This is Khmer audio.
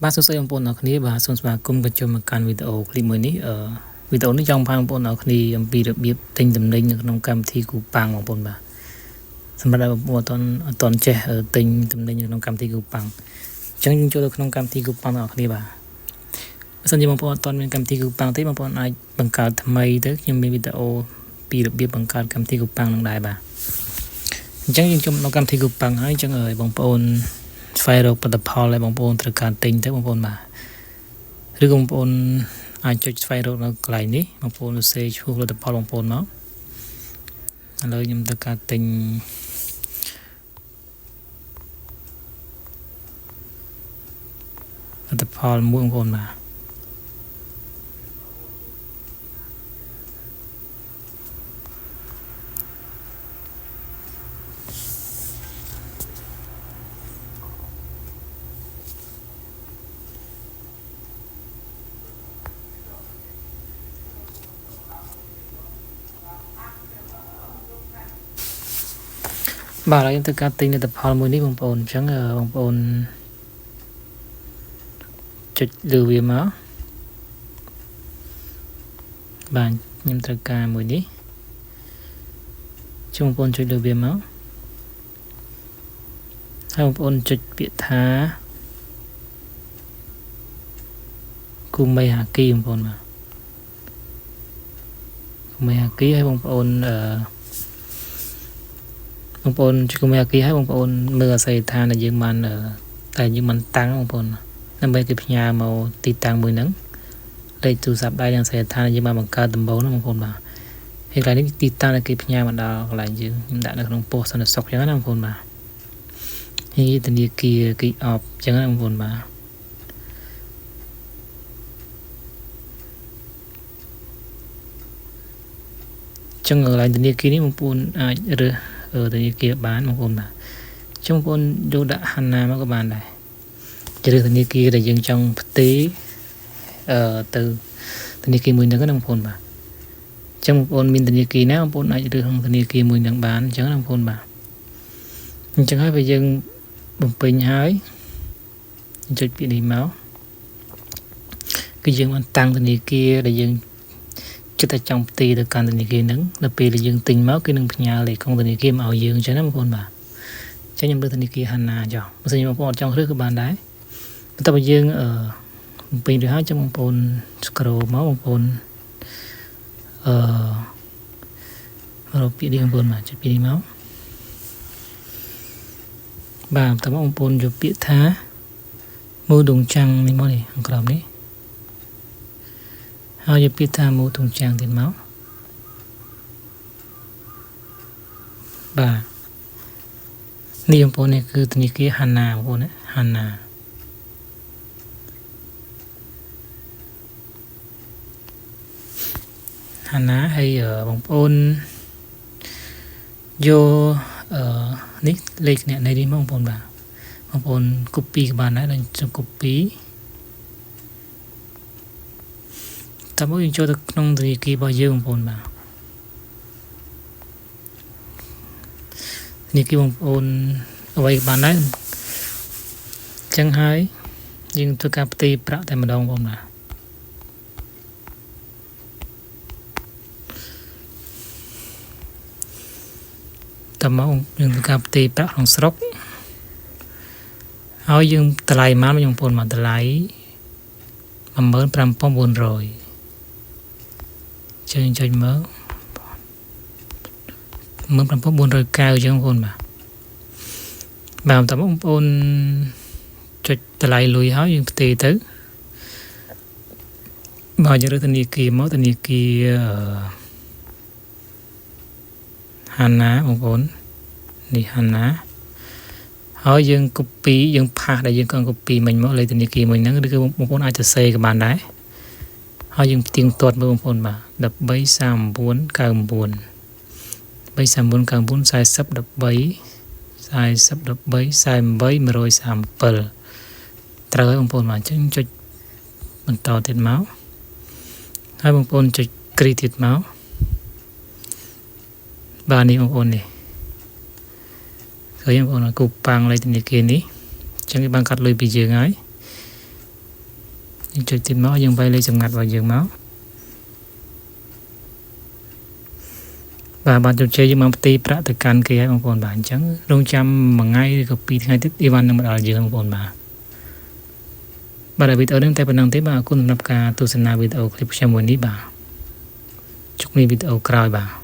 បាទសួស្តីបងប្អូនអរគ្នាបាទសូមស្វាគមន៍ក៏ចូលមកកាន់វីដេអូឃ្លីបមួយនេះវីដេអូនេះចង់បងប្អូនអរគ្នាអំពីរបៀបទិញទំនិញនៅក្នុងកម្មវិធីគូប៉ាំងបងប្អូនបាទសម្រាប់បងប្អូនអត់ចេះទិញទំនិញនៅក្នុងកម្មវិធីគូប៉ាំងអញ្ចឹងយើងចូលទៅក្នុងកម្មវិធីគូប៉ាំងបងប្អូនគ្នាបាទបើសិនជាបងប្អូនអត់មានកម្មវិធីគូប៉ាំងទេបងប្អូនអាចបង្កើតថ្មីទៅខ្ញុំមានវីដេអូពីរបៀបបង្កើតកម្មវិធីគូប៉ាំងនឹងដែរបាទអញ្ចឹងយើងចូលក្នុងកម្មវិធីគូប៉ាំងហើយអញ្ចឹងបងប្អូនស្វែងរកផលិតផលដែលបងប្អូនត្រូវការទិញទៅបងប្អូនបាទឬក៏បងប្អូនអាចចុចស្វែងរកនៅកន្លែងនេះបងប្អូនសរសេរឈ្មោះផលិតផលបងប្អូនមកឥឡូវខ្ញុំត្រូវការទិញផលិតផលមួយបងប្អូនបាទបាទហើយខ្ញុំត្រូវការទិញផលិតផលមួយនេះបងប្អូនអញ្ចឹងបងប្អូនចុចលើវាមកបាទខ្ញុំត្រូវការមួយនេះជុំបងប្អូនចុចលើវាមកហើយបងប្អូនចុចពាក្យថាគូមេហាគីបងប្អូនបាទគូមេហាគីហើយបងប្អូនបងប្អូនចុចគូមេហាគីហើយបងប្អូនមើលអាស័យដ្ឋានដែលយើងបានតែយើងមិនតាំងបងប្អូនដើម្បីគេផ្ញើមកទីតាំងមួយហ្នឹងលេខទូរស័ព្ទដៃនិងអាស័យដ្ឋានដែលយើងបានបង្កើតដំបូងហ្នឹងបងប្អូនបាទហើយកន្លែងនេះទីតាំងដែលគេផ្ញើមកដល់កន្លែងយើងខ្ញុំដាក់នៅក្នុងប៉ុស្តិ៍សន្តិសុខអញ្ចឹងណាបងប្អូនបាទនេះធនាគារគីអបអញ្ចឹងណាបងប្អូនបាទចឹងកន្លែងធនាគារនេះបងប្អូនអាចរើសធនាគារបានបងប្អូនបាទចឹងបងប្អូនយកដាក់ហាន់ណាមកក៏បានដែរជ្រើសធនាគារដែលយើងចង់ផ្ទេរទៅធនាគារមួយហ្នឹងណាបងប្អូនបាទអញ្ចឹងបងប្អូនមានធនាគារណាបងប្អូនអាចរើសក្នុងធនាគារមួយហ្នឹងបានអញ្ចឹងណាបងប្អូនបាទអញ្ចឹងហើយបើយើងបំពេញហើយចុចពាក្យនេះមកគឺយើងបានតាំងធនាគារដែលយើងចិត្តតែចង់ផ្ទេរទៅកាន់ធនាគារហ្នឹងដល់ពេលដែលយើងទិញមកគឺនឹងផ្ញើលេខក្នុងធនាគារមកឲ្យយើងអញ្ចឹងណាបងប្អូនបាទអញ្ចឹងខ្ញុំរើសធនាគារហាន់ណាចុះបើសិនជាបងប្អូនអត់ចង់រើសក៏បានដែរបន្ទាប់ពីយើងបំពេញរួចហើយចាំបងប្អូន scroll មកបងប្អូនរកពាក្យនេះបងប្អូនបាទចុចពាក្យនេះមកបាទតើបងប្អូនយកពាក្យថាមូដងចាំងនេះមកនេះខាងក្រោមនេះហើយយកពាក្យថាមូដងចាំងទៀតមកបាទនេះបងប្អូននេះគឺធនាគារហាន់ណាបងប្អូនណាហាន់ណាហើយបងប្អូនយកនេះលេខអ្នកនេះបងប្អូនបាទបងប្អូន copy ក៏បានដែរដល់ចុច copy តើមកយើងចូលទៅក្នុងធនាគាររបស់យើងបងប្អូនបាទធនាគារបងប្អូនអ្វីក៏បានដែរអញ្ចឹងហើយយើងធ្វើការផ្ទេរប្រាក់តែម្ដងបងប្អូនបាទតើមកយើងធ្វើការផ្ទេរប្រាក់ក្នុងស្រុកហើយយើងតម្លៃមកបងប្អូនមកតម្លៃ 15400 ចុចមើល 15490 អញ្ចឹងបងប្អូនបាទតើបងប្អូនចុចតម្លៃលុយហើយយើងផ្ទេរទៅបើយើងរើសធនាគារមកធនាគារហាន់ណាបងប្អូននេះហាន់ណាហើយយើង copy យើងផាសដែលយើងកង់ copy មិញមកលេខធនាគារមួយហ្នឹងឬគឺបងប្អូនអាចសរសេរក៏បានដែរហើយយើងផ្ទៀងផ្ទាត់មើលបងប្អូនបាទ133999 33999 40 13 137ត្រូវហើយបងប្អូនបាទអញ្ចឹងចុចបន្តទៀតមកហើយបងប្អូនចុចគ្រីទៀតមកបាទនេះបងប្អូននេះឃើញបងប្អូនគូប៉ាំងលេខធនាគារនេះអញ្ចឹងគេបានកាត់លុយពីយើងហើយ យើងចុចទៀតមកយើងវាយលេខសម្ងាត់របស់យើងមកបាទជោគជ័យយើងបានផ្ទេរប្រាក់ទៅកាន់គេហើយបងប្អូនបាទអញ្ចឹងរងចាំមួយថ្ងៃឬក៏2ថ្ងៃទៀតអីវ៉ាន់នឹងមកដល់យើងបងប្អូនបាទវីដេអូនេះតែប៉ុណ្្នឹងទេបាទអរគុណសម្រាប់ការទស្សនាវីដេអូឃ្លីបខ្ញុំមួយនេះបាទជួបគ្នាវីដេអូក្រោយបាទ